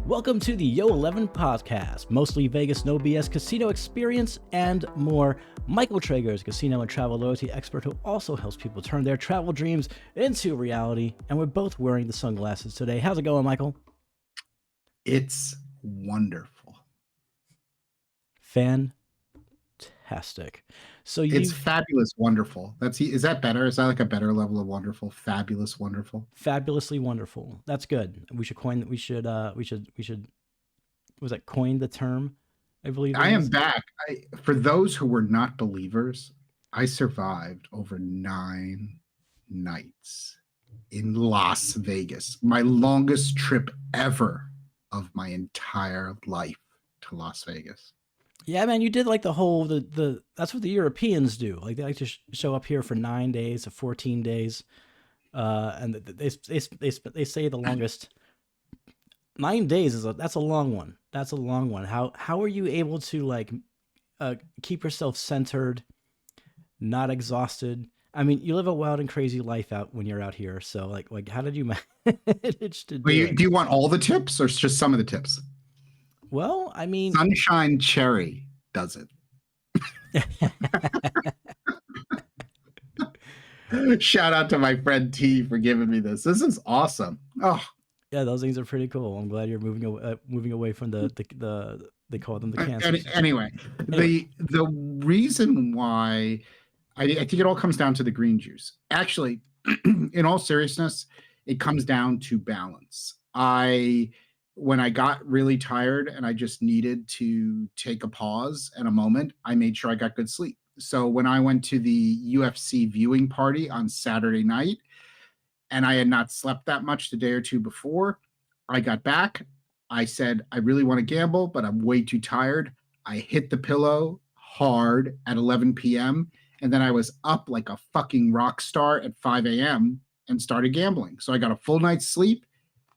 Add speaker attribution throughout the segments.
Speaker 1: Welcome to the Yo-11 podcast, mostly Vegas, no BS casino experience and more. Michael Trager is a casino and travel loyalty expert who also helps people turn their travel dreams into reality. And we're both wearing the sunglasses today. How's it going, Michael?
Speaker 2: It's wonderful.
Speaker 1: Fantastic. So
Speaker 2: it's fabulous, wonderful. Is that better? Is that like a better level of wonderful? Fabulous, wonderful.
Speaker 1: Fabulously wonderful. That's good. We should coin. We should. Was that coin the term? I believe.
Speaker 2: I am back. For those who were not believers, I survived over 9 nights in Las Vegas. My longest trip ever of my entire life to Las Vegas.
Speaker 1: Yeah, man, you did like the whole that's what the Europeans do. Like they like to show up here for 9 days to 14 days, and they say the longest 9 days that's a long one. That's a long one. How are you able to like keep yourself centered, not exhausted? I mean, you live a wild and crazy life out when you're out here. So like how did you manage to do it?
Speaker 2: Do you want all the tips or just some of the tips?
Speaker 1: Well, I mean,
Speaker 2: Sunshine Cherry does it. Shout out to my friend T for giving me this. This is awesome. Oh,
Speaker 1: yeah, those things are pretty cool. I'm glad you're moving away from the they call them the cancers.
Speaker 2: Anyway, the reason why I think it all comes down to the green juice. Actually, in all seriousness, it comes down to balance. When I got really tired and I just needed to take a pause and a moment, I made sure I got good sleep. So when I went to the UFC viewing party on Saturday night and I had not slept that much the day or two before, I got back. I said, I really want to gamble, but I'm way too tired. I hit the pillow hard at 11 p.m. And then I was up like a fucking rock star at 5 a.m. and started gambling. So I got a full night's sleep.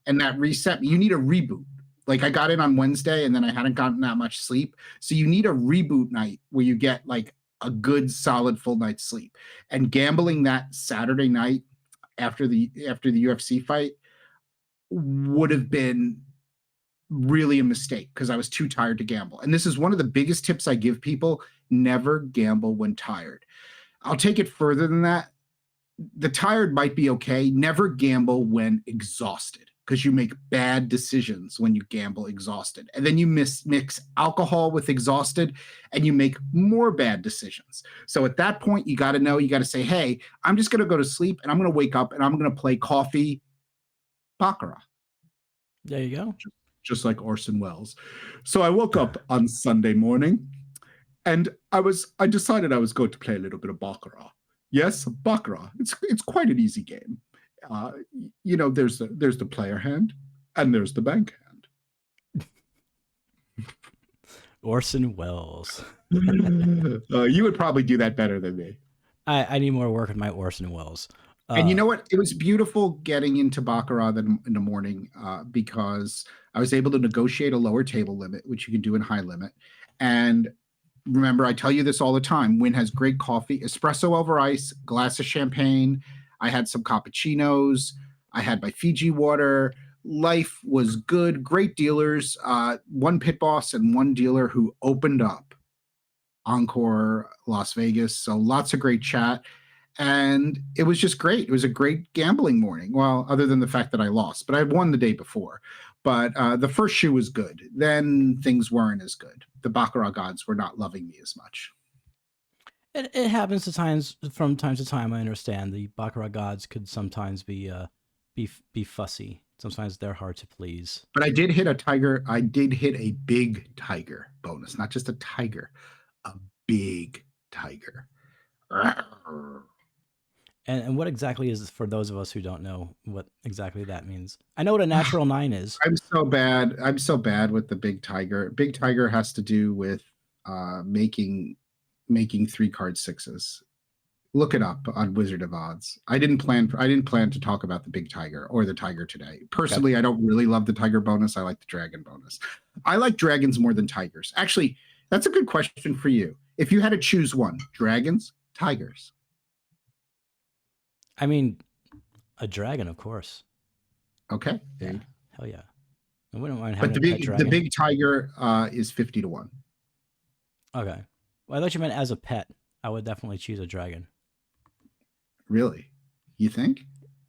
Speaker 2: And that reset, you need a reboot. Like I got in on Wednesday and then I hadn't gotten that much sleep. So you need a reboot night where you get like a good solid full night's sleep. And gambling that Saturday night after the UFC fight would have been really a mistake because I was too tired to gamble. And this is one of the biggest tips I give people: never gamble when tired. I'll take it further than that. The tired might be okay. Never gamble when exhausted, because you make bad decisions when you gamble exhausted. And then you mix alcohol with exhausted and you make more bad decisions. So at that point, you got to say, hey, I'm just going to go to sleep and I'm going to wake up and I'm going to play coffee baccarat.
Speaker 1: There you go.
Speaker 2: Just like Orson Welles. So I woke up on Sunday morning and I decided I was going to play a little bit of baccarat. Yes, baccarat. It's quite an easy game. There's the player hand and there's the bank hand.
Speaker 1: Orson Welles.
Speaker 2: You would probably do that better than me.
Speaker 1: I need more work with my Orson Welles.
Speaker 2: And you know what? It was beautiful getting into baccarat in the morning because I was able to negotiate a lower table limit, which you can do in high limit. And remember, I tell you this all the time: Wynn has great coffee, espresso over ice, glass of champagne. I had some cappuccinos. I had my Fiji water. Life was good. Great dealers. One pit boss and one dealer who opened up Encore Las Vegas. So lots of great chat. And it was just great. It was a great gambling morning. Well, other than the fact that I lost, but I won the day before. But the first shoe was good. Then things weren't as good. The baccarat gods were not loving me as much.
Speaker 1: It happens from time to time. I understand the baccarat gods could sometimes be fussy. Sometimes they're hard to please.
Speaker 2: But I did hit a tiger. I did hit a big tiger bonus, not just a tiger, a big tiger.
Speaker 1: And what exactly is, for those of us who don't know what exactly that means? I know what a natural 9 is.
Speaker 2: I'm so bad with the big tiger. Big tiger has to do with making 3-card sixes. Look it up on Wizard of Odds. I didn't plan to talk about the big tiger or the tiger today. Personally, okay. I don't really love the tiger bonus. I like the dragon bonus. I like dragons more than tigers. Actually, that's a good question for you. If you had to choose one, dragons, tigers.
Speaker 1: I mean, a dragon, of course.
Speaker 2: Okay.
Speaker 1: Yeah. Hell yeah. I wouldn't mind
Speaker 2: But
Speaker 1: having a pet
Speaker 2: the
Speaker 1: dragon.
Speaker 2: big tiger is 50 to 1.
Speaker 1: Okay. Well, I thought you meant as a pet. I would definitely choose a dragon.
Speaker 2: Really? You think?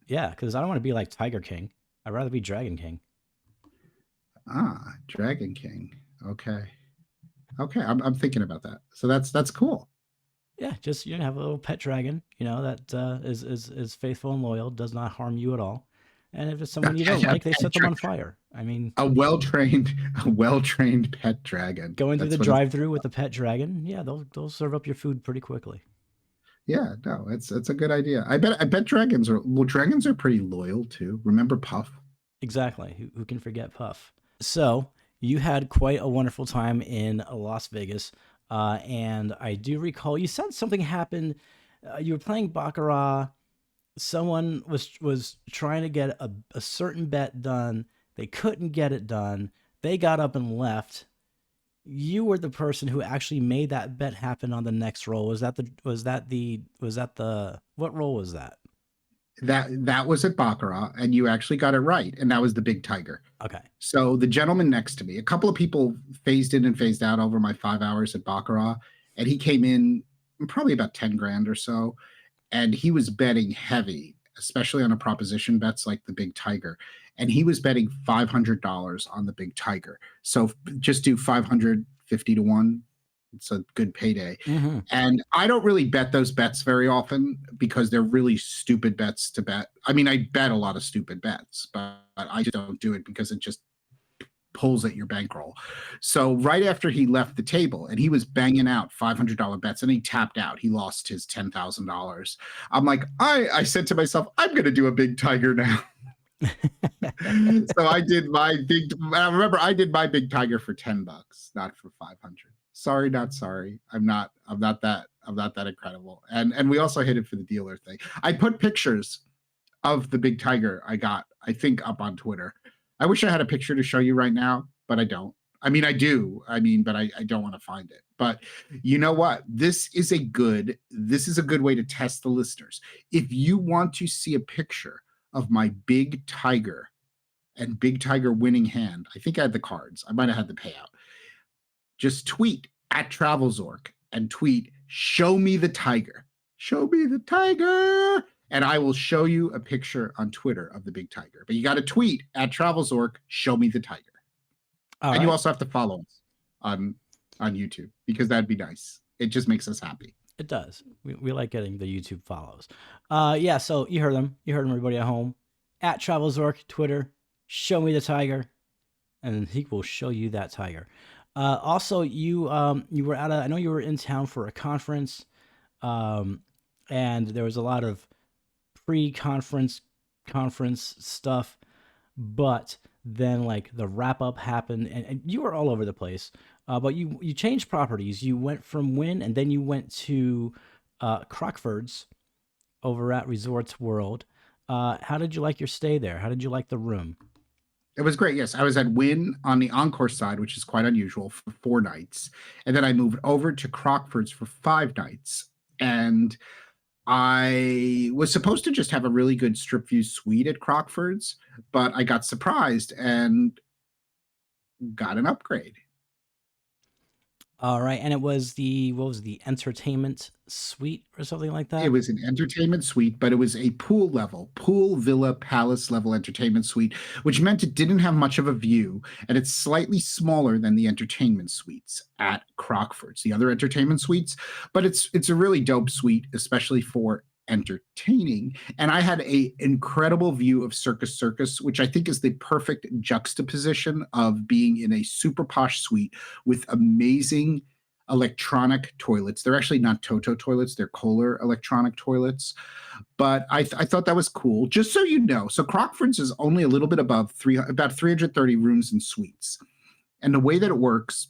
Speaker 1: Yeah, because I don't want to be like Tiger King. I'd rather be Dragon King.
Speaker 2: Ah, Dragon King. Okay. Okay, I'm thinking about that. So that's cool.
Speaker 1: Yeah, just have a little pet dragon, that is faithful and loyal, does not harm you at all. And if it's someone you don't
Speaker 2: A
Speaker 1: like, they
Speaker 2: pet
Speaker 1: set them
Speaker 2: dra-
Speaker 1: on fire. I mean,
Speaker 2: a well-trained a well-trained pet dragon.
Speaker 1: going through the
Speaker 2: That's what it's
Speaker 1: drive-through with a pet dragon, yeah, they'll serve up your food pretty quickly.
Speaker 2: Yeah, no, it's a good idea. I bet dragons are pretty loyal too. Remember Puff?
Speaker 1: Exactly. Who can forget Puff? So you had quite a wonderful time in Las Vegas, and I do recall you said something happened. You were playing baccarat. Someone was trying to get a certain bet done. They couldn't get it done. They got up and left. You were the person who actually made that bet happen on the next roll. Was that the what roll was that?
Speaker 2: That was at Baccarat, and you actually got it right, and that was the big tiger.
Speaker 1: Okay.
Speaker 2: So the gentleman next to me, a couple of people phased in and phased out over my 5 hours at Baccarat, and he came in probably about 10 grand or so, and he was betting heavy, especially on a proposition bets like the big tiger, and he was betting $500 on the big tiger. So just do 550 to 1. It's a good payday.
Speaker 1: Mm-hmm.
Speaker 2: And I don't really bet those bets very often because they're really stupid bets to bet. I mean, I bet a lot of stupid bets, but I just don't do it because it just pulls at your bankroll. So right after he left the table and he was banging out $500 bets and he tapped out, he lost his $10,000. I'm like, I said to myself, I'm going to do a big tiger now. So I did my big. I remember I did my big tiger for $10, not for 500. Sorry, not sorry. I'm not that incredible. And we also hit it for the dealer thing. I put pictures of the big tiger I got, I think, up on Twitter. I wish I had a picture to show you right now, but I don't. I mean, I do. I mean, but I don't want to find it. But you know what? This is a good way to test the listeners. If you want to see a picture of my big tiger and big tiger winning hand, I think I had the cards. I might have had the payout. Just tweet at TravelZork and tweet, show me the tiger. Show me the tiger. And I will show you a picture on Twitter of the big tiger. But you got to tweet at TravelZork, show me the tiger.
Speaker 1: All
Speaker 2: and
Speaker 1: right.
Speaker 2: you also have to follow us on YouTube because that'd be nice. It just makes us happy.
Speaker 1: It does. We like getting the YouTube follows. Yeah, so you heard them. You heard them, everybody at home. At TravelZork, Twitter, show me the tiger, and he will show you that tiger. Also, you were I know you were in town for a conference, and there was a lot of pre-conference conference stuff, but then like the wrap up happened, and you were all over the place. But you changed properties. You went from Wynn, and then you went to Crockford's over at Resorts World. How did you like your stay there? How did you like the room?
Speaker 2: It was great. Yes, I was at Wynn on the Encore side, which is quite unusual, for 4 nights. And then I moved over to Crockford's for 5 nights. And I was supposed to just have a really good strip view suite at Crockford's, but I got surprised and got an upgrade.
Speaker 1: All right, and it was what was the entertainment suite or something like that?
Speaker 2: It was an entertainment suite, but it was a pool villa palace level entertainment suite, which meant it didn't have much of a view, and it's slightly smaller than the entertainment suites at Crockford's, the other entertainment suites. But it's a really dope suite, especially for entertaining. And I had a incredible view of Circus Circus, which I think is the perfect juxtaposition of being in a super posh suite with amazing electronic toilets. They're actually not Toto toilets, they're Kohler electronic toilets. But I thought that was cool. Just so you know, so Crockford's is only a little bit above about 330 rooms and suites. And the way that it works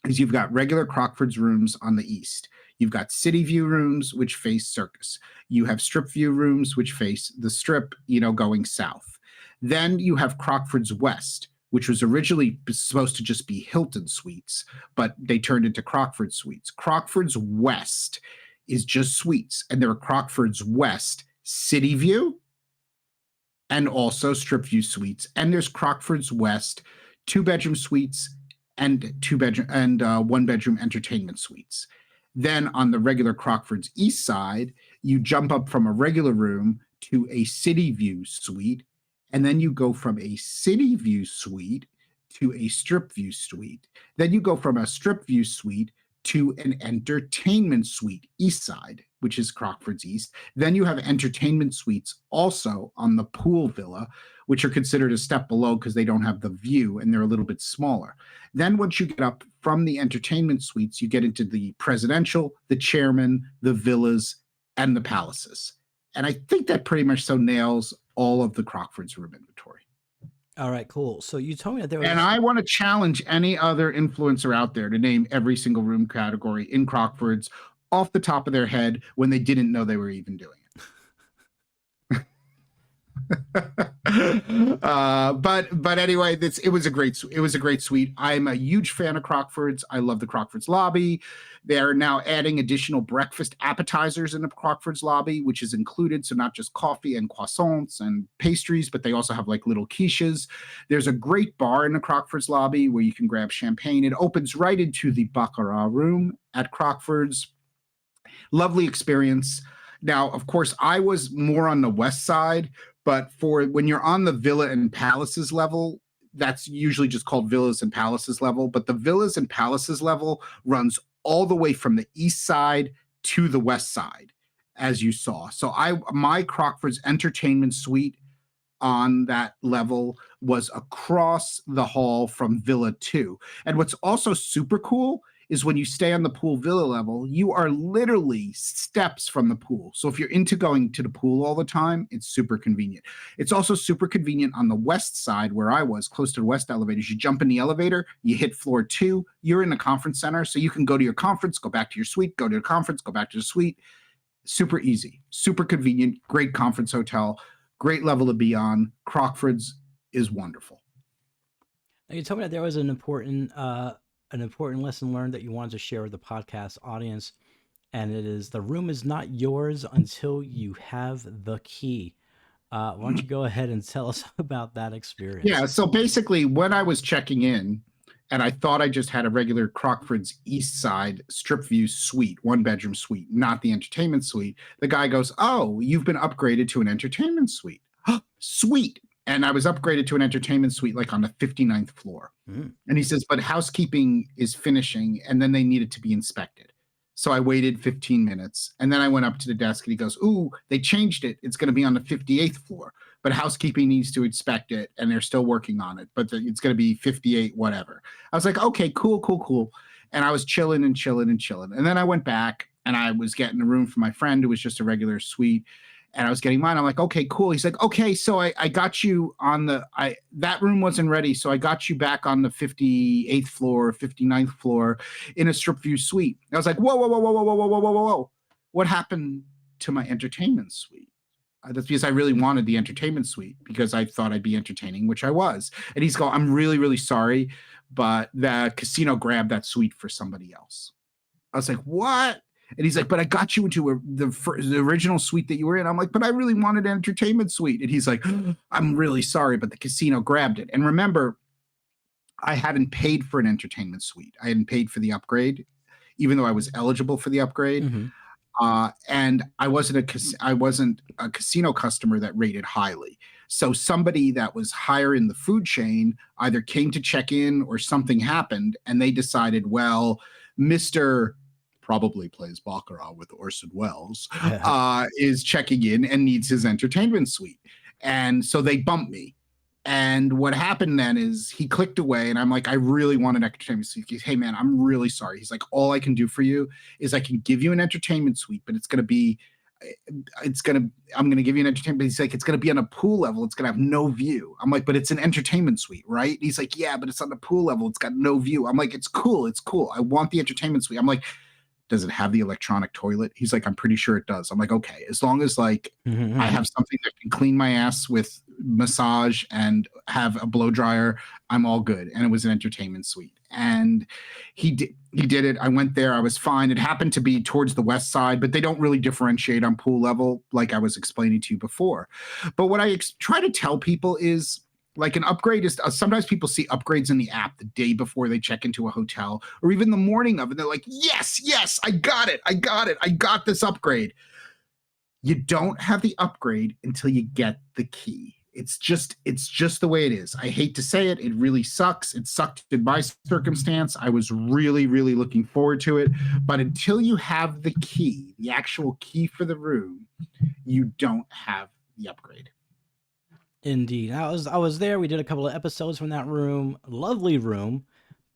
Speaker 2: is you've got regular Crockford's rooms on the east. You've got city view rooms, which face Circus. You have strip view rooms, which face the strip, going south. Then you have Crockford's West, which was originally supposed to just be Hilton suites, but they turned into Crockford suites. Crockford's West is just suites, and there are Crockford's West city view and also strip view suites. And there's Crockford's West 2-bedroom suites, and 2-bedroom and 1-bedroom entertainment suites. Then on the regular Crockford's east side, you jump up from a regular room to a city view suite, and then you go from a city view suite to a strip view suite. Then you go from a strip view suite to an entertainment suite east side, which is Crockford's east. Then you have entertainment suites also on the pool villa, which are considered a step below because they don't have the view and they're a little bit smaller. Then once you get up from the entertainment suites, you get into the presidential, the chairman, the villas, and the palaces. And I think that pretty much so nails all of the Crockford's room inventory.
Speaker 1: All right, cool. So you told me that there was.
Speaker 2: And I want to challenge any other influencer out there to name every single room category in Crockford's off the top of their head when they didn't know they were even doing it. But anyway, it was a great suite. I'm a huge fan of Crockford's. I love the Crockford's lobby. They're now adding additional breakfast appetizers in the Crockford's lobby, which is included. So not just coffee and croissants and pastries, but they also have like little quiches. There's a great bar in the Crockford's lobby where you can grab champagne. It opens right into the Baccarat room at Crockford's. Lovely experience. Now, of course, I was more on the west side, but for when you're on the villa and palaces level, that's usually just called villas and palaces level. But the villas and palaces level runs all the way from the east side to the west side, as you saw. So my Crockford's entertainment suite on that level was across the hall from Villa 2. And what's also super cool is when you stay on the pool villa level, you are literally steps from the pool. So if you're into going to the pool all the time, it's super convenient. It's also super convenient on the west side where I was, close to the west elevators. You jump in the elevator, you hit floor 2, you're in the conference center. So you can go to your conference, go back to your suite, go to the conference, go back to the suite. Super easy, super convenient, great conference hotel, great level to be on. Crockford's is wonderful.
Speaker 1: Now you told me that there was an important lesson learned that you wanted to share with the podcast audience, and it is the room is not yours until you have the key. Why don't you go ahead and tell us about that experience?
Speaker 2: Yeah, so basically when I was checking in and I thought I just had a regular Crockford's east side strip view suite, 1-bedroom suite, not the entertainment suite, the guy goes, "Oh, you've been upgraded to an entertainment suite." Sweet. And I was upgraded to an entertainment suite like on the 59th floor. And he says, "But housekeeping is finishing and then they needed to be inspected." So I waited 15 minutes and then I went up to the desk and he goes, "Ooh, they changed it. It's going to be on the 58th floor, but housekeeping needs to inspect it and they're still working on it, but it's going to be 58, whatever." I was like, "Okay, cool." And I was chilling. And then I went back and I was getting a room for my friend who was just a regular suite. And I was getting mine. I'm like, "Okay, cool." He's like, "Okay, so I got you on that room wasn't ready. So I got you back on the 58th floor, 59th floor in a strip view suite." I was like, whoa. What happened to my entertainment suite? That's because I really wanted the entertainment suite because I thought I'd be entertaining, which I was. And he's going, "I'm really, really sorry, but the casino grabbed that suite for somebody else." I was like, "What?" And he's like, "But I got you into the original suite that you were in." I'm like, "But I really wanted an entertainment suite." And he's like, "I'm really sorry, but the casino grabbed it." And remember, I hadn't paid for an entertainment suite. I hadn't paid for the upgrade, even though I was eligible for the upgrade. And I wasn't a casino customer that rated highly. So somebody that was higher in the food chain either came to check in or something happened, and they decided, well, Mr. probably plays Baccarat with Orson Welles, is checking in and needs his entertainment suite. And so they bumped me. And what happened then is he clicked away and I'm like, "I really want an entertainment suite." He's, "Hey man, I'm really sorry." He's like, "All I can do for you is I can give you an entertainment suite, but I'm going to give you an entertainment." He's like, "It's going to be on a pool level. It's going to have no view." I'm like, "But it's an entertainment suite, right?" And he's like, "Yeah, but it's on the pool level. It's got no view." I'm like, It's cool. I want the entertainment suite." I'm like, "Does it have the electronic toilet?" He's like, "I'm pretty sure it does." I'm like, "Okay, as long as I have something that can clean my ass with massage and have a blow dryer, I'm all good." And it was an entertainment suite. And he did it. I went there. I was fine. It happened to be towards the west side, but they don't really differentiate on pool level like I was explaining to you before. But what I try to tell people is Like an upgrade is sometimes people see upgrades in the app the day before they check into a hotel or even the morning of it. They're like, yes, yes, I got it. I got it. I got this upgrade. You don't have the upgrade until you get the key. It's just the way it is. I hate to say it. It really sucks. It sucked in my circumstance. I was really, really looking forward to it. But until you have the key, the actual key for the room, you don't have the upgrade.
Speaker 1: Indeed. I was there. We did a couple of episodes from that room. Lovely room.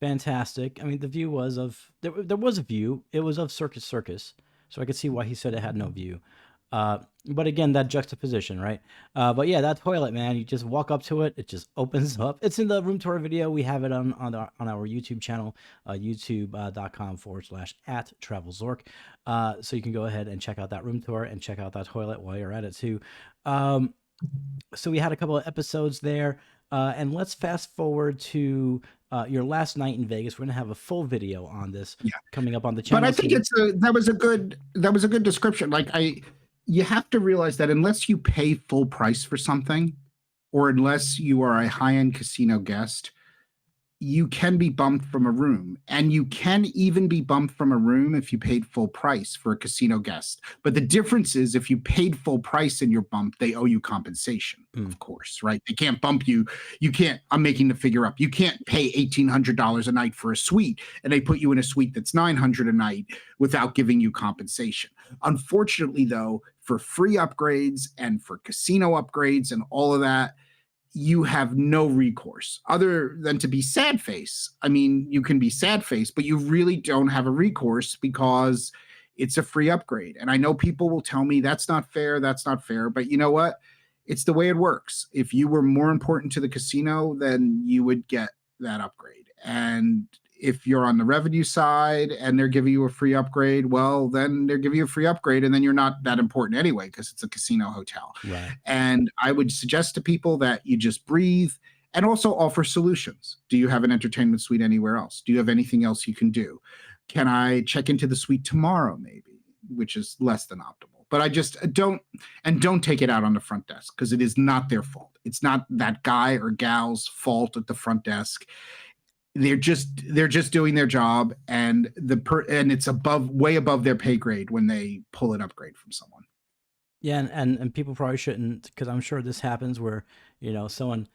Speaker 1: Fantastic. I mean, the view was of there was a view. It was of Circus Circus. So I could see why he said it had no view. But again, that juxtaposition, right? But yeah, that toilet, man, you just walk up to it, it just opens up. It's in the room tour video. We have it on our YouTube channel, youtube.com/@TravelZork. So you can go ahead and check out that room tour and check out that toilet while you're at it too. So we had a couple of episodes there, and let's fast forward to your last night in Vegas. We're gonna have a full video on this coming up on the channel.
Speaker 2: But I think that was a good description. Like you have to realize that unless you pay full price for something, or unless you are a high-end casino guest, you can be bumped from a room, and you can even be bumped from a room if you paid full price for a casino guest. But the difference is if you paid full price and you're bumped, they owe you compensation, of course, right? They can't bump you. You can't, I'm making the figure up. You can't pay $1,800 a night for a suite and they put you in a suite that's $900 a night without giving you compensation. Unfortunately, though, for free upgrades and for casino upgrades and all of that, you have no recourse other than to be sad face. I mean, you can be sad face, but you really don't have a recourse because it's a free upgrade. And I know people will tell me that's not fair. That's not fair. But you know what? It's the way it works. If you were more important to the casino, then you would get that upgrade. And if you're on the revenue side and they're giving you a free upgrade, well, then they're giving you a free upgrade and then you're not that important anyway because it's a casino hotel.
Speaker 1: Right.
Speaker 2: And I would suggest to people that you just breathe and also offer solutions. Do you have an entertainment suite anywhere else? Do you have anything else you can do? Can I check into the suite tomorrow, maybe, which is less than optimal? But I just don't take it out on the front desk because it is not their fault. It's not that guy or gal's fault at the front desk. They're just doing their job, and it's way above their pay grade when they pull an upgrade from someone.
Speaker 1: Yeah, and people probably shouldn't, because I'm sure this happens where someone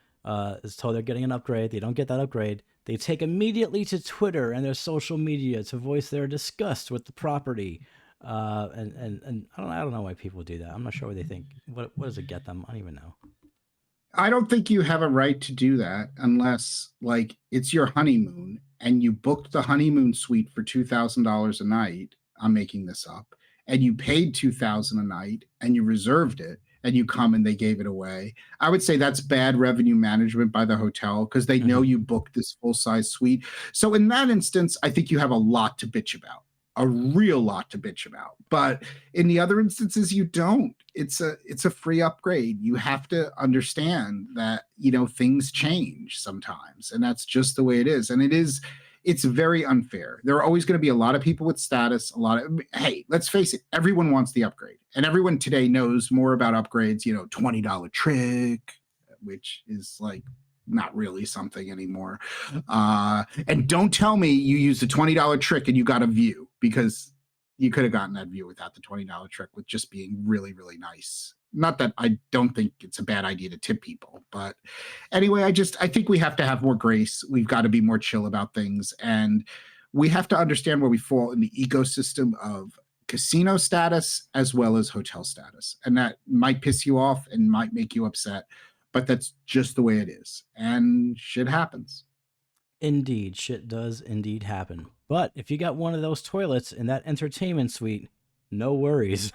Speaker 1: is told they're getting an upgrade, they don't get that upgrade, they take immediately to Twitter and their social media to voice their disgust with the property. And I don't know why people do that. I'm not sure what they think. What does it get them? I don't even know.
Speaker 2: I don't think you have a right to do that unless, like, it's your honeymoon and you booked the honeymoon suite for $2,000 a night. I'm making this up. And you paid $2,000 a night and you reserved it and you come and they gave it away. I would say that's bad revenue management by the hotel because they know you booked this full-size suite. So in that instance, I think you have a lot to bitch about. A real lot to bitch about. But in the other instances, you don't. It's a free upgrade. You have to understand that, things change sometimes, and that's just the way it is. And it's very unfair. There are always going to be a lot of people with status, hey, let's face it, everyone wants the upgrade. And everyone today knows more about upgrades, $20 trick, which is like not really something anymore. And don't tell me you used a $20 trick and you got a view, because you could have gotten that view without the $20 trick with just being really, really nice. Not that I don't think it's a bad idea to tip people, but anyway, I think we have to have more grace. We've got to be more chill about things. And we have to understand where we fall in the ecosystem of casino status as well as hotel status. And that might piss you off and might make you upset, but that's just the way it is. And shit happens.
Speaker 1: Indeed, shit does indeed happen. But if you got one of those toilets in that entertainment suite, no worries.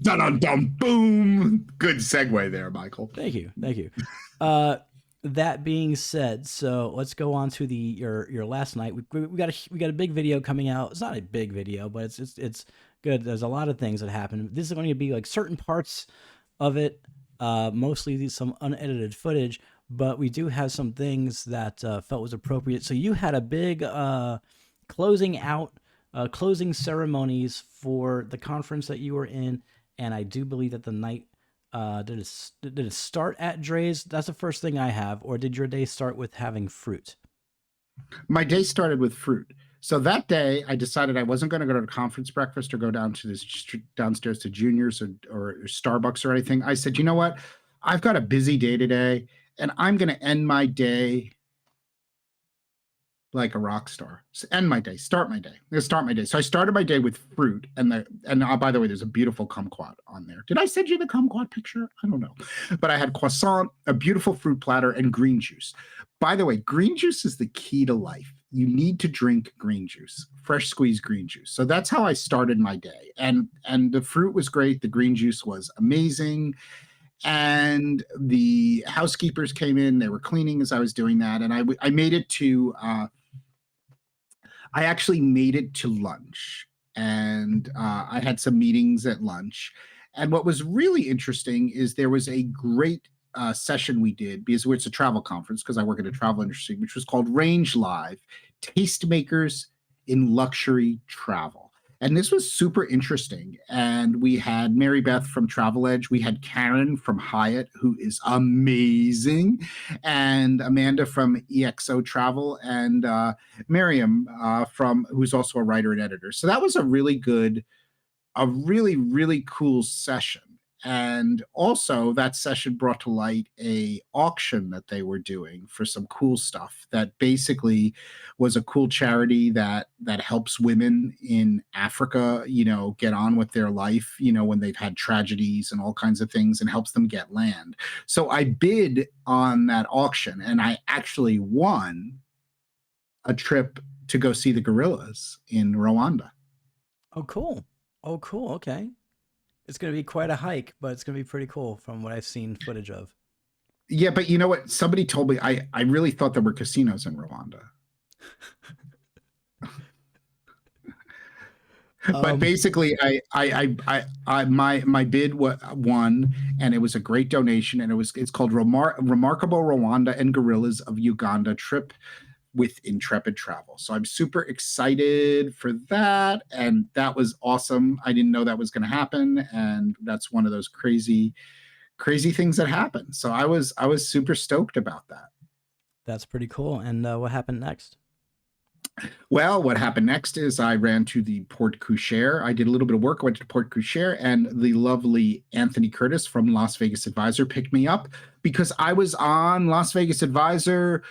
Speaker 2: Dun-dun-dun, boom. Good segue there, Michael.
Speaker 1: Thank you. That being said, so let's go on to your last night. We got a big video coming out. It's not a big video, but it's good. There's a lot of things that happen. This is going to be like certain parts of it, mostly some unedited footage, but we do have some things that felt was appropriate. So you had a big closing ceremonies for the conference that you were in, and I do believe that the night Did it start at Dre's? That's the first thing I have, or did your day start with having fruit?
Speaker 2: My day started with fruit. So that day, I decided I wasn't going to go to a conference breakfast or go down to this downstairs to Juniors or Starbucks or anything. I said, you know what? I've got a busy day today, and I'm going to end my day like a rock star. End my day, start my day. I'm gonna start my day. So I started my day with fruit, and by the way, there's a beautiful kumquat on there. Did I send you the kumquat picture? I don't know, but I had croissant, a beautiful fruit platter, and green juice. By the way, green juice is the key to life. You need to drink green juice, fresh squeezed green juice. So that's how I started my day, and the fruit was great. The green juice was amazing. And the housekeepers came in. They were cleaning as I was doing that, and I made it to I actually made it to lunch, and I had some meetings at lunch. And what was really interesting is there was a great session we did because it's a travel conference because I work in a travel industry, which was called Range Live Tastemakers in Luxury Travel. And this was super interesting. And we had Mary Beth from Travel Edge. We had Karen from Hyatt, who is amazing, and Amanda from EXO Travel, and Miriam from who's also a writer and editor. So that was a really cool session. And also that session brought to light a auction that they were doing for some cool stuff that basically was a cool charity that helps women in Africa, get on with their life, when they've had tragedies and all kinds of things, and helps them get land. So I bid on that auction, and I actually won a trip to go see the gorillas in Rwanda.
Speaker 1: Oh, cool. Oh, cool. Okay. It's going to be quite a hike, but it's going to be pretty cool from what I've seen footage of.
Speaker 2: Yeah, but you know what? Somebody told me I really thought there were casinos in Rwanda. But basically, my bid won, and it was a great donation, and it's called Remarkable Rwanda and Gorillas of Uganda Trip with Intrepid Travel. So I'm super excited for that, and that was awesome. I didn't know that was going to happen, and that's one of those crazy things that happen. So I was super stoked about that.
Speaker 1: That's pretty cool. And what happened next?
Speaker 2: Well, what happened next is I ran to the Port Coucher. I did a little bit of work. I went to Port Coucher, and the lovely Anthony Curtis from Las Vegas Advisor picked me up because I was on Las Vegas Advisor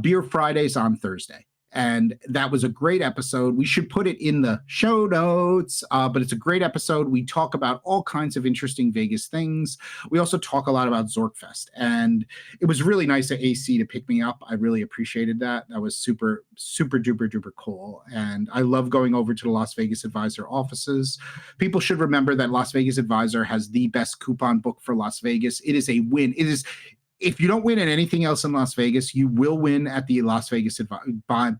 Speaker 2: Beer Fridays on Thursday. And that was a great episode. We should put it in the show notes, but it's a great episode. We talk about all kinds of interesting Vegas things. We also talk a lot about ZorkFest, and it was really nice of AC to pick me up. I really appreciated that. That was super, super duper duper cool. And I love going over to the Las Vegas Advisor offices. People should remember that Las Vegas Advisor has the best coupon book for Las Vegas. It is a win. If you don't win at anything else in Las Vegas, you will win at the Las Vegas by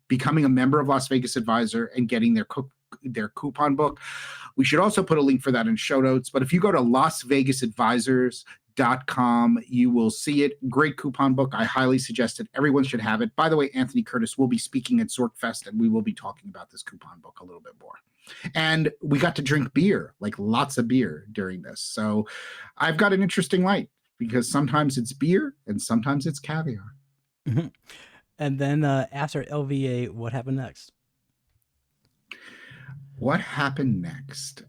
Speaker 2: becoming a member of Las Vegas Advisor and getting their coupon book. We should also put a link for that in show notes. But if you go to LasVegasAdvisors.com, you will see it. Great coupon book. I highly suggest it. Everyone should have it. By the way, Anthony Curtis will be speaking at ZorkFest, and we will be talking about this coupon book a little bit more. And we got to drink beer, like lots of beer during this. So I've got an interesting life, because sometimes it's beer and sometimes it's caviar.
Speaker 1: Mm-hmm. And then after LVA, what happened next?
Speaker 2: What happened next?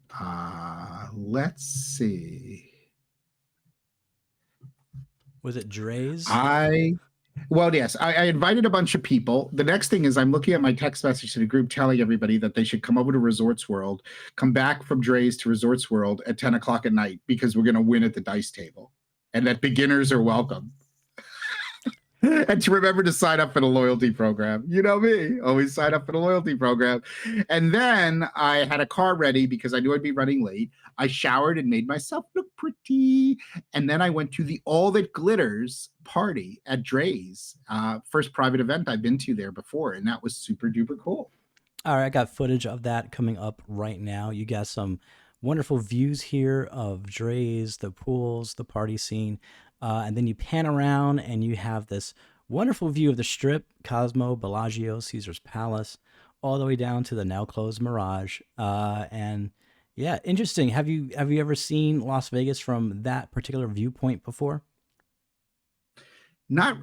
Speaker 2: Let's see.
Speaker 1: Was it Dre's?
Speaker 2: Well, yes, I invited a bunch of people. The next thing is I'm looking at my text message to the group telling everybody that they should come over to Resorts World, come back from Dre's to Resorts World at 10 o'clock at night, because we're going to win at the dice table, and that beginners are welcome. And to remember to sign up for the loyalty program. You know me, always sign up for the loyalty program. And then I had a car ready because I knew I'd be running late. I showered and made myself look pretty. And then I went to the All That Glitters party at Dre's, first private event I've been to there before. And that was super duper cool.
Speaker 1: All right, I got footage of that coming up right now. You got some wonderful views here of Dre's, the pools, the party scene. And then you pan around and you have this wonderful view of the Strip, Cosmo, Bellagio, Caesar's Palace, all the way down to the now closed Mirage. And Yeah, interesting. Have you ever seen Las Vegas from that particular viewpoint before?
Speaker 2: Not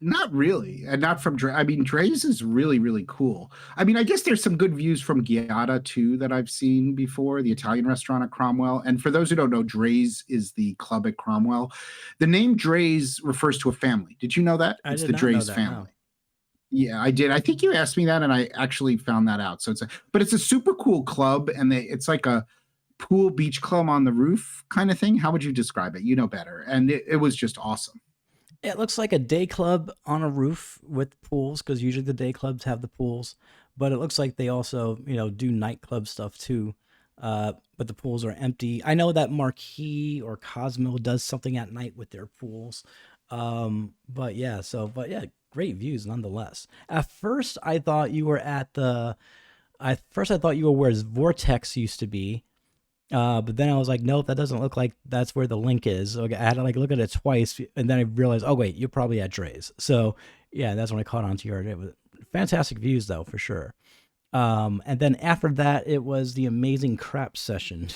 Speaker 2: not really, and not from Dre. I mean, Dre's is really really cool. I mean, I guess there's some good views from Giada too that I've seen before, the Italian restaurant at Cromwell. And for those who don't know, Dre's is the club at Cromwell. The name Dre's refers to a family. Did you know that?
Speaker 1: I
Speaker 2: It's
Speaker 1: did
Speaker 2: the
Speaker 1: not know
Speaker 2: Dre's
Speaker 1: that. No.
Speaker 2: family. Yeah, I did. I think you asked me that, and I actually found that out. So but it's a super cool club, and it's like a pool beach club on the roof kind of thing. How would you describe it? You know better. And it was just awesome.
Speaker 1: It looks like a day club on a roof with pools because usually the day clubs have the pools, but it looks like they also, do nightclub stuff too. But the pools are empty. I know that Marquee or Cosmo does something at night with their pools. But yeah, great views nonetheless. At first, I thought you were at the. I first I thought you were where Vortex used to be, but then I was like, nope, that doesn't look like that's where the link is. Okay, I had to like look at it twice, and then I realized, oh wait, you're probably at Dre's. So yeah, that's when I caught on to your. It was fantastic views though, for sure. And then after that, it was the amazing crap session.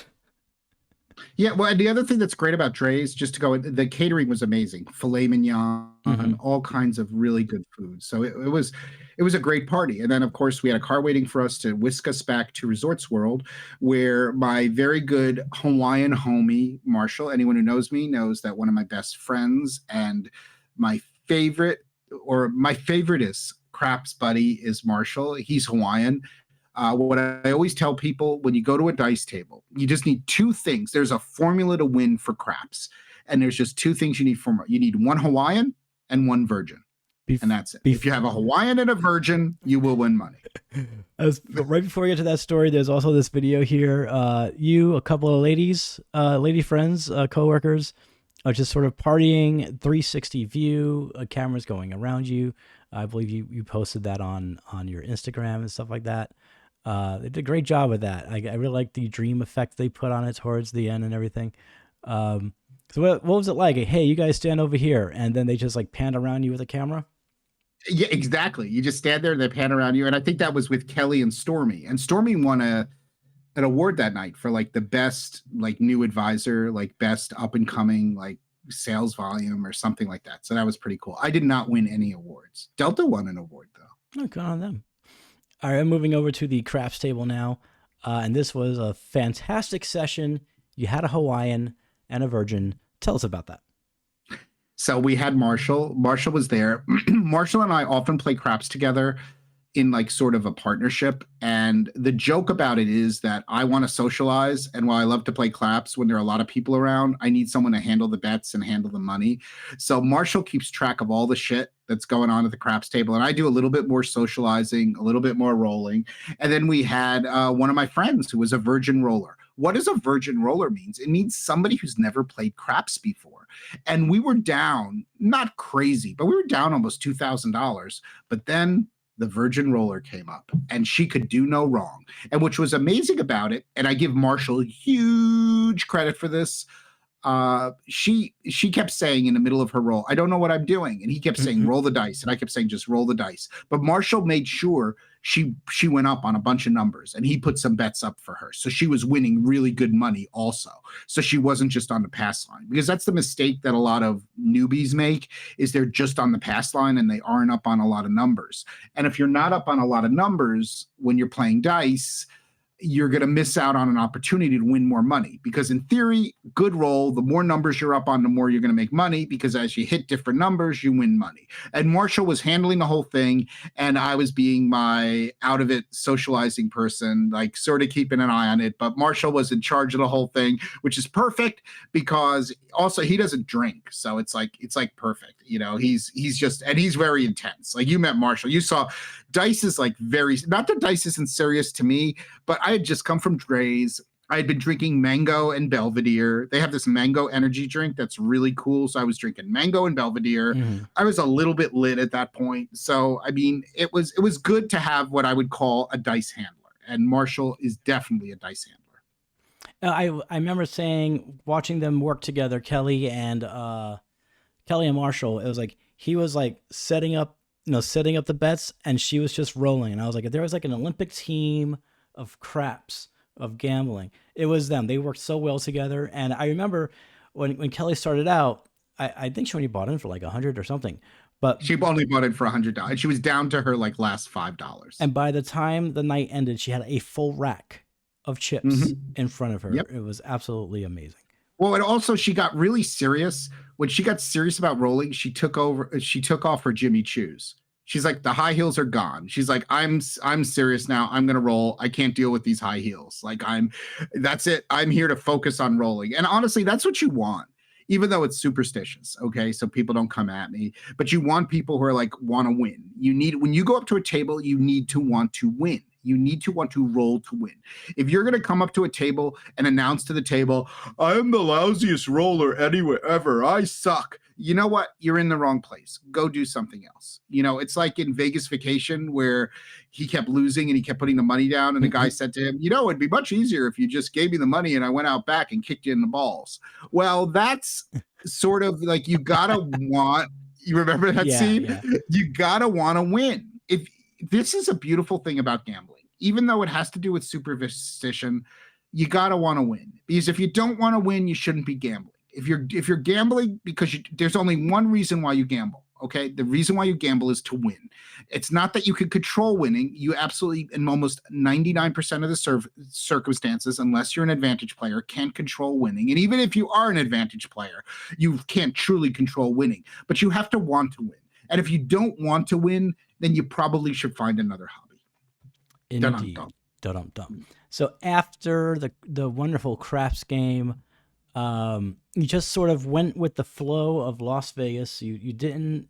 Speaker 2: Yeah, well, and the other thing that's great about Dre's, just to go, the catering was amazing. Filet mignon,
Speaker 1: Hmm.
Speaker 2: all kinds of really good food. So it was a great party. And then of course we had a car waiting for us to whisk us back to Resorts World, where my very good Hawaiian homie Marshall, anyone who knows me knows that one of my best friends and my favorite my favorite is craps buddy is Marshall. He's Hawaiian. What I always tell people when you go to a dice table, you just need two things. There's a formula to win for craps, and there's just two things you need for you need one Hawaiian and one virgin, and
Speaker 1: Bef-
Speaker 2: that's it. If
Speaker 1: bef-
Speaker 2: you have a Hawaiian and a virgin, you will win money.
Speaker 1: right before we get to that story, there's also this video here. You, a couple of ladies, lady friends, coworkers, are just sort of partying, 360 view, cameras going around you. I believe you posted that on your Instagram and stuff like that. They did a great job with that. I really like the dream effect they put on it towards the end and everything. So what was it like? Hey, you guys stand over here, and then they just like panned around you with a camera.
Speaker 2: Yeah, exactly. You just stand there and they pan around you, and I think that was with Kelly and Stormy. And Stormy won an award that night for like the best like new advisor, like best up and coming like sales volume or something like that. So that was pretty cool. I did not win any awards. Delta won an award though.
Speaker 1: Oh, good on them. All right, I'm moving over to the craps table now, and this was a fantastic session. You had a Hawaiian and a virgin. Tell us about that.
Speaker 2: So we had Marshall. Marshall was there. Marshall and I often play craps together in like sort of a partnership. And the joke about it is that I want to socialize. And while I love to play claps when there are a lot of people around, I need someone to handle the bets and handle the money. So Marshall keeps track of all the shit that's going on at the craps table. And I do a little bit more socializing, a little bit more rolling. And then we had one of my friends who was a virgin roller. What does a virgin roller means? It means somebody who's never played craps before. And we were down, not crazy, but we were down almost $2,000. But then the Virgin Roller came up and she could do no wrong. And which was amazing about it, and I give Marshall huge credit for this. She kept saying in the middle of her roll, I don't know what I'm doing. And he kept saying,
Speaker 1: Mm-hmm.
Speaker 2: roll the dice. And I kept saying, just roll the dice. But Marshall made sure she went up on a bunch of numbers and he put some bets up for her. So she was winning really good money also. So she wasn't just on the pass line, because that's the mistake that a lot of newbies make, is they're just on the pass line and they aren't up on a lot of numbers. And if you're not up on a lot of numbers when you're playing dice, you're going to miss out on an opportunity to win more money, because in theory, good roll, the more numbers you're up on, the more you're going to make money, because as you hit different numbers, you win money. And Marshall was handling the whole thing, and I was being my out of it socializing person, like sort of keeping an eye on it. But Marshall was in charge of the whole thing, which is perfect, because also he doesn't drink, so it's like perfect. You know, he's just, and he's very intense. Like, you met Marshall, you saw Dice is like very, not that Dice isn't serious to me, but I had just come from Dre's. I had been drinking mango and Belvedere. They have this mango energy drink that's really cool. So I was drinking mango and Belvedere.
Speaker 1: Mm-hmm.
Speaker 2: I was a little bit lit at that point. So I mean, it was good to have what I would call a dice handler. And Marshall is definitely a dice handler.
Speaker 1: I remember saying watching them work together, Kelly and Marshall. It was like he was like setting up the bets, and she was just rolling. And I was like, if there was like an Olympic team of craps of gambling, It was them. They worked so well together. And I remember when Kelly started out, I think she only bought in for like 100 or something. But
Speaker 2: She only bought it for $100. She was down to her like last $5.
Speaker 1: and by the time the night ended, she had a full rack of chips
Speaker 2: Mm-hmm.
Speaker 1: in front of her.
Speaker 2: Yep.
Speaker 1: It was absolutely amazing.
Speaker 2: Well, and also she got really serious. When she got serious about rolling, she took off her Jimmy Choos. She's like, the high heels are gone. She's like, I'm serious now. I'm gonna roll. I can't deal with these high heels. Like that's it. I'm here to focus on rolling. And honestly, that's what you want. Even though it's superstitious, okay, so people don't come at me, but you want people who are like want to win. When you go up to a table, you need to want to win. You need to want to roll to win. If you're going to come up to a table and announce to the table, I'm the lousiest roller anywhere ever, I suck, you know what? You're in the wrong place. Go do something else. It's like in Vegas Vacation where he kept losing and he kept putting the money down. And the guy said to him, it'd be much easier if you just gave me the money and I went out back and kicked you in the balls. Well, that's sort of like you remember that scene?
Speaker 1: Yeah.
Speaker 2: You got to want to win. This is a beautiful thing about gambling. Even though it has to do with superstition, you got to want to win. Because if you don't want to win, you shouldn't be gambling. If you're gambling because there's only one reason why you gamble, okay? The reason why you gamble is to win. It's not that you can control winning. You absolutely, in almost 99% of the circumstances, unless you're an advantage player, can't control winning. And even if you are an advantage player, you can't truly control winning. But you have to want to win. And if you don't want to win, then you probably should find another hobby.
Speaker 1: Indeed. Dum-dum. So after the wonderful craps game, you just sort of went with the flow of Las Vegas. You didn't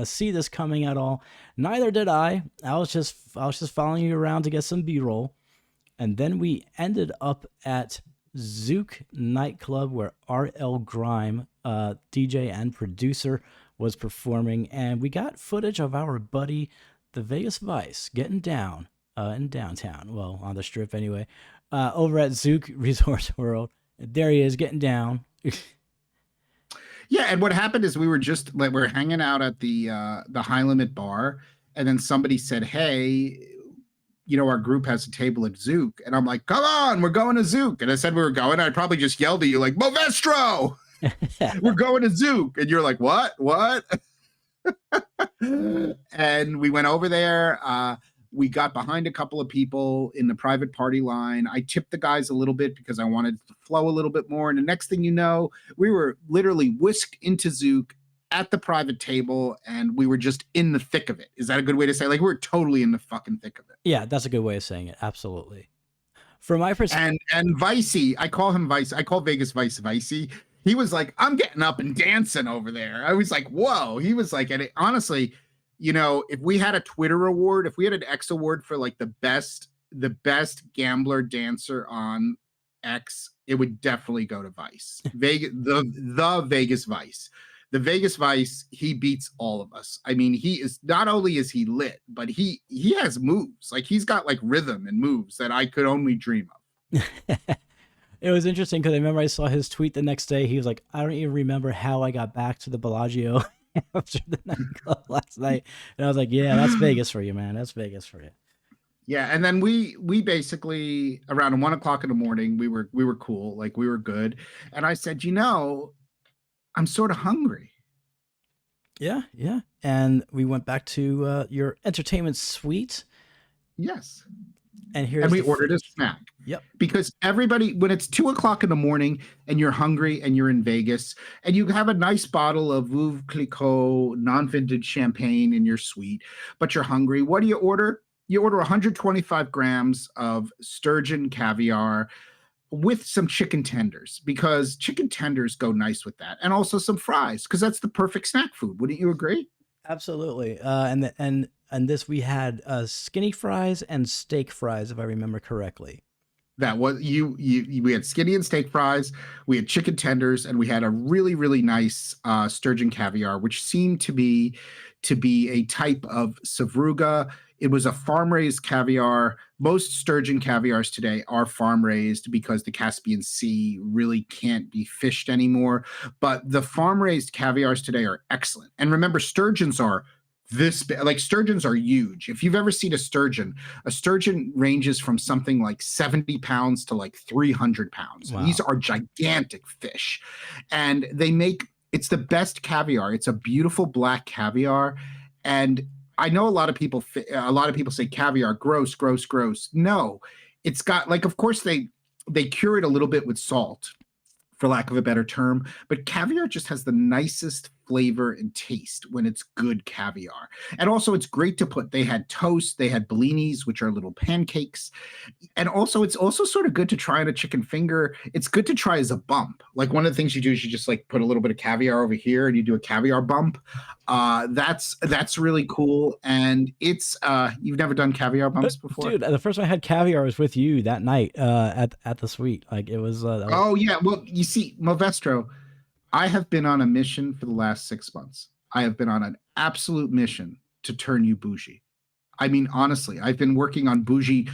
Speaker 1: see this coming at all. Neither did I. I was just following you around to get some B-roll, and then we ended up at Zook nightclub where R.L. Grime, DJ and producer, was performing, and we got footage of our buddy, the Vegas Vice, getting down in downtown. Well, on the strip anyway. Over at Zook Resort World. There he is getting down.
Speaker 2: Yeah, and what happened is we were hanging out at the High Limit bar, and then somebody said, "Hey, our group has a table at Zook," and I'm like, "Come on, we're going to Zook." And I said we were going. I'd probably just yelled at you like, "Movestro, we're going to Zook," and you're like, "What?" And we went over there. We got behind a couple of people in the private party line. I tipped the guys a little bit because I wanted it to flow a little bit more. And the next thing you know, we were literally whisked into Zook at the private table, and we were just in the thick of it. Is that a good way to say? Like, we're totally in the fucking thick of it.
Speaker 1: Yeah, that's a good way of saying it. Absolutely. From my perspective,
Speaker 2: and Vicey, I call him Vice. I call Vegas Vice Vicey. He was like, "I'm getting up and dancing over there." I was like, "Whoa!" He was like, and honestly, if we had a Twitter award, if we had an X award for like the best gambler dancer on X, it would definitely go to Vice. Vegas, the Vegas Vice. The Vegas Vice, he beats all of us. I mean, he is not only is he lit, but he has moves. Like he's got like rhythm and moves that I could only dream of.
Speaker 1: It was interesting because I remember I saw his tweet the next day. He was like, "I don't even remember how I got back to the Bellagio after the nightclub last night." And I was like, "Yeah, that's Vegas for you, man. That's Vegas for you."
Speaker 2: Yeah, and then we basically around 1:00 in the morning, we were cool, like we were good. And I said, I'm sort of hungry.
Speaker 1: Yeah. And we went back to your entertainment suite.
Speaker 2: Yes.
Speaker 1: And
Speaker 2: we ordered a snack.
Speaker 1: Yep.
Speaker 2: Because everybody, when it's 2:00 in the morning and you're hungry and you're in Vegas and you have a nice bottle of Veuve Clicquot non-vintage champagne in your suite, but you're hungry, what do you order? You order 125 grams of sturgeon caviar with some chicken tenders, because chicken tenders go nice with that, and also some fries, because that's the perfect snack food. Wouldn't you agree?
Speaker 1: Absolutely. And this we had skinny fries and steak fries, if I remember correctly.
Speaker 2: That was we had skinny and steak fries, we had chicken tenders, and we had a really, really nice sturgeon caviar, which seemed to be a type of Savruga. It was a farm-raised caviar. Most sturgeon caviars today are farm-raised because the Caspian Sea really can't be fished anymore. But the farm-raised caviars today are excellent. And remember, sturgeons are like sturgeons are huge. If you've ever seen a sturgeon ranges from something like 70 pounds to like 300 pounds. And these
Speaker 1: Wow.
Speaker 2: are gigantic fish. And it's the best caviar. It's a beautiful black caviar. And I know a lot of people say caviar, gross, gross, gross. No, it's got like, of course they cure it a little bit with salt, for lack of a better term. But caviar just has the nicest flavor and taste when it's good caviar. And also, it's great to put. They had toast, they had bellinis, which are little pancakes. And also, it's also sort of good to try on a chicken finger. It's good to try as a bump. Like one of the things you do is you just like put a little bit of caviar over here and you do a caviar bump. That's really cool. And it's you've never done caviar bumps before?
Speaker 1: Dude, the first time I had caviar was with you that night at the suite. Like it was.
Speaker 2: Oh yeah. Well, you see, Movestro, I have been on a mission for the last 6 months. I have been on an absolute mission to turn you bougie. I mean, honestly, I've been working on bougie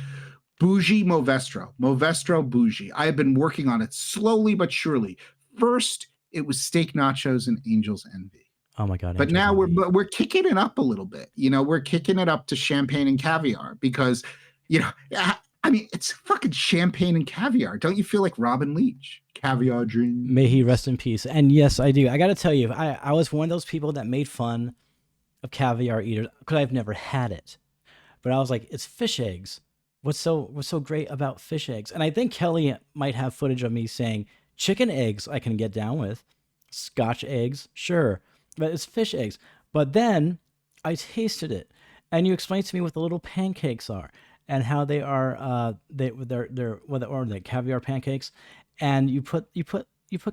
Speaker 2: Movestro bougie. I have been working on it slowly but surely. First, it was steak nachos and Angel's Envy.
Speaker 1: Oh my god!
Speaker 2: But now we're kicking it up a little bit. We're kicking it up to champagne and caviar because, I mean, it's fucking champagne and caviar. Don't you feel like Robin Leach? Caviar dream.
Speaker 1: May he rest in peace. And yes, I do. I got to tell you, I was one of those people that made fun of caviar eaters because I've never had it. But I was like, it's fish eggs. What's so great about fish eggs? And I think Kelly might have footage of me saying chicken eggs I can get down with, Scotch eggs, sure, but it's fish eggs. But then I tasted it, and you explained to me what the little pancakes are and how they are. They're the caviar pancakes, and you put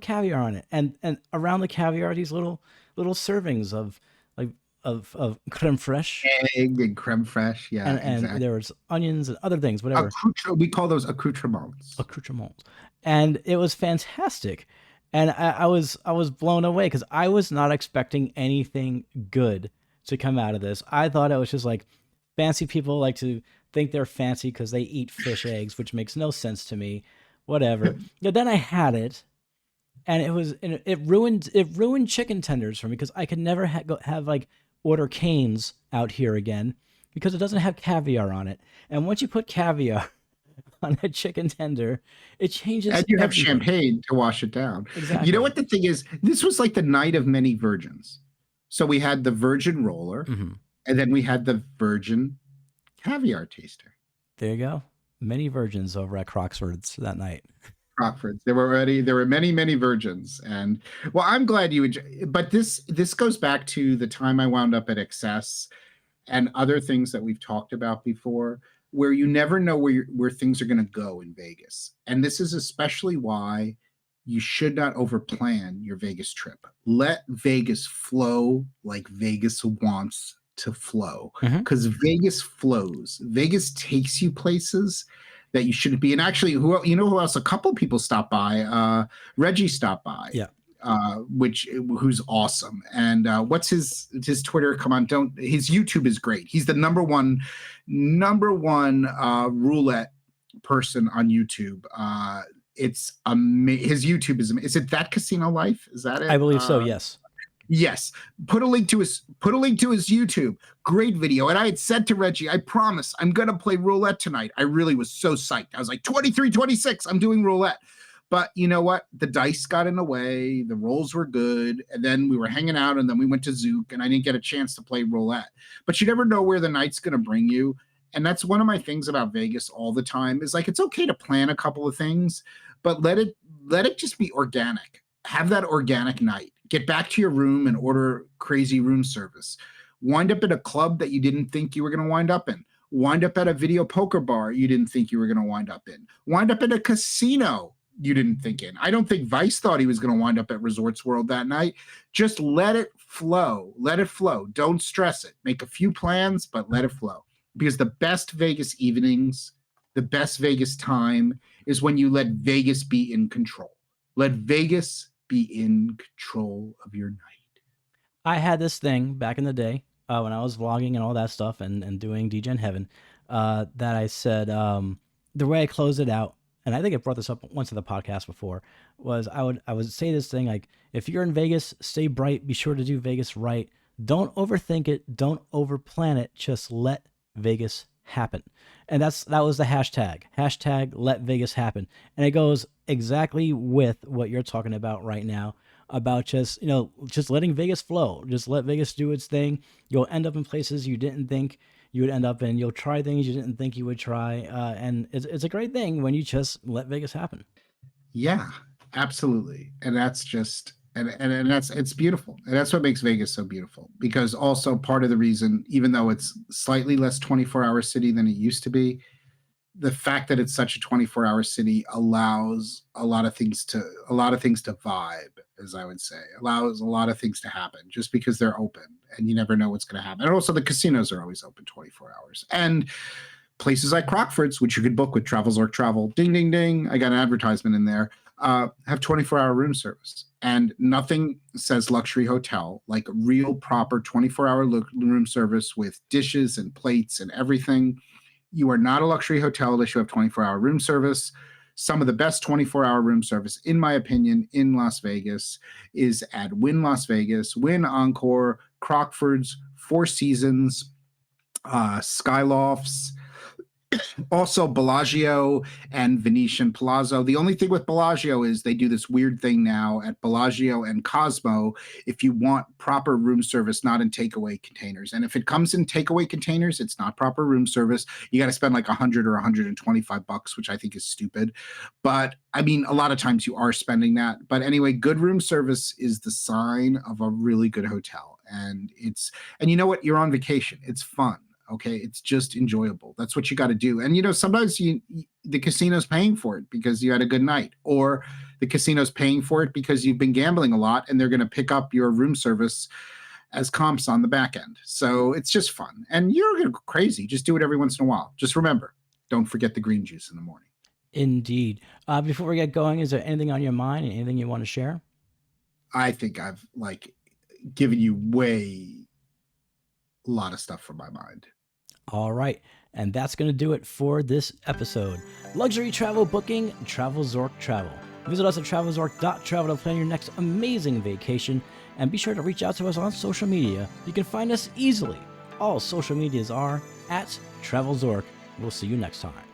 Speaker 1: caviar on it, and around the caviar are these little servings of like of creme fraiche,
Speaker 2: Egg and creme fraiche. Yeah,
Speaker 1: and
Speaker 2: exactly.
Speaker 1: there was onions and other things, whatever.
Speaker 2: We call those accoutrements.
Speaker 1: Accoutrements, and it was fantastic. And I was blown away because I was not expecting anything good to come out of this. I thought it was just like fancy people like to think they're fancy because they eat fish eggs, which makes no sense to me. Whatever. But then I had it, and it ruined chicken tenders for me because I could never have like order canes out here again because it doesn't have caviar on it. And once you put caviar on a chicken tender, it changes.
Speaker 2: And you have
Speaker 1: everything.
Speaker 2: champagne to wash it down.
Speaker 1: Exactly.
Speaker 2: You know what the thing is? This was like the night of many virgins. So we had the virgin roller, and then we had the virgin caviar taster.
Speaker 1: There you go. Many virgins over at Croxford's that night.
Speaker 2: Crockford's. There were many, many virgins. And well, I'm glad you enjoy, but this goes back to the time I wound up at Excess and other things that we've talked about before, where you never know where things are going to go in Vegas. And this is especially why you should not overplan your Vegas trip. Let Vegas flow like Vegas wants to flow, because Vegas flows. Vegas takes you places that you shouldn't be. And actually, who else? A couple of people stopped by. Reggie stopped by.
Speaker 1: Yeah.
Speaker 2: Who's awesome. And what's his Twitter? Come on, his YouTube is great. He's the number one roulette person on YouTube. It's his YouTube is it That Casino Life? Is that it?
Speaker 1: I believe so. Yes.
Speaker 2: Yes. Put a link to his YouTube. Great video. And I had said to Reggie, I promise I'm going to play roulette tonight. I really was so psyched. I was like 23, 26. I'm doing roulette. But you know what? The dice got in the way. The rolls were good. And then we were hanging out, and then we went to Zook, and I didn't get a chance to play roulette. But you never know where the night's going to bring you. And that's one of my things about Vegas all the time is like, it's okay to plan a couple of things, but let it just be organic. Have that organic night. Get back to your room and order crazy room service. Wind up at a club that you didn't think you were going to wind up in. Wind up at a video poker bar you didn't think you were going to wind up in. Wind up at a casino you didn't think in. I don't think Vice thought he was going to wind up at Resorts World that night. Just let it flow. Let it flow. Don't stress it. Make a few plans, but let it flow. Because the best Vegas evenings, the best Vegas time is when you let Vegas be in control. Let Vegas be in control of your night.
Speaker 1: I had this thing back in the day when I was vlogging and all that stuff and doing DJ in Heaven that I said the way I closed it out, and I think I brought this up once in the podcast before, was I would say this thing like, if you're in Vegas, stay bright, be sure to do Vegas right, Don't overthink it. Don't overplan it. Just let Vegas happen. And that was the hashtag. Hashtag let Vegas happen. And it goes exactly with what you're talking about right now, about just, just letting Vegas flow. Just let Vegas do its thing. You'll end up in places you didn't think you would end up in. You'll try things you didn't think you would try. And it's a great thing when you just let Vegas happen.
Speaker 2: Yeah, absolutely. And that's just and that's it's beautiful. And that's what makes Vegas so beautiful. Because also part of the reason, even though it's slightly less 24-hour city than it used to be, the fact that it's such a 24-hour city allows a lot of things to vibe, as I would say. Allows a lot of things to happen just because they're open and you never know what's going to happen. And also the casinos are always open 24 hours. And places like Crockford's, which you could book with TravelZork Travel, ding, ding, ding, I got an advertisement in there, have 24-hour room service. And nothing says luxury hotel like real proper 24-hour room service with dishes and plates and everything. You are not a luxury hotel unless you have 24-hour room service. Some of the best 24-hour room service, in my opinion, in Las Vegas is at Wynn Las Vegas, Wynn Encore, Crockford's, Four Seasons, Skylofts, also Bellagio and Venetian Palazzo. The only thing with Bellagio is they do this weird thing now at Bellagio and Cosmo. If you want proper room service, not in takeaway containers, and if it comes in takeaway containers, it's not proper room service. You got to spend like $100 or $125, which I think is stupid. But I mean, a lot of times you are spending that. But anyway, good room service is the sign of a really good hotel, and you know what? You're on vacation. It's fun. Okay, it's just enjoyable. That's what you got to do. And sometimes the casino's paying for it because you had a good night, or the casino's paying for it because you've been gambling a lot, and they're going to pick up your room service as comps on the back end. So it's just fun, and you're going to go crazy. Just do it every once in a while. Just remember, don't forget the green juice in the morning.
Speaker 1: Indeed. Before we get going, is there anything on your mind and anything you want to share?
Speaker 2: I think I've given you a lot of stuff from my mind.
Speaker 1: All right. And that's going to do it for this episode. Luxury travel booking, TravelZork Travel. Visit us at travelzork.travel to plan your next amazing vacation. And be sure to reach out to us on social media. You can find us easily. All social medias are at TravelZork. We'll see you next time.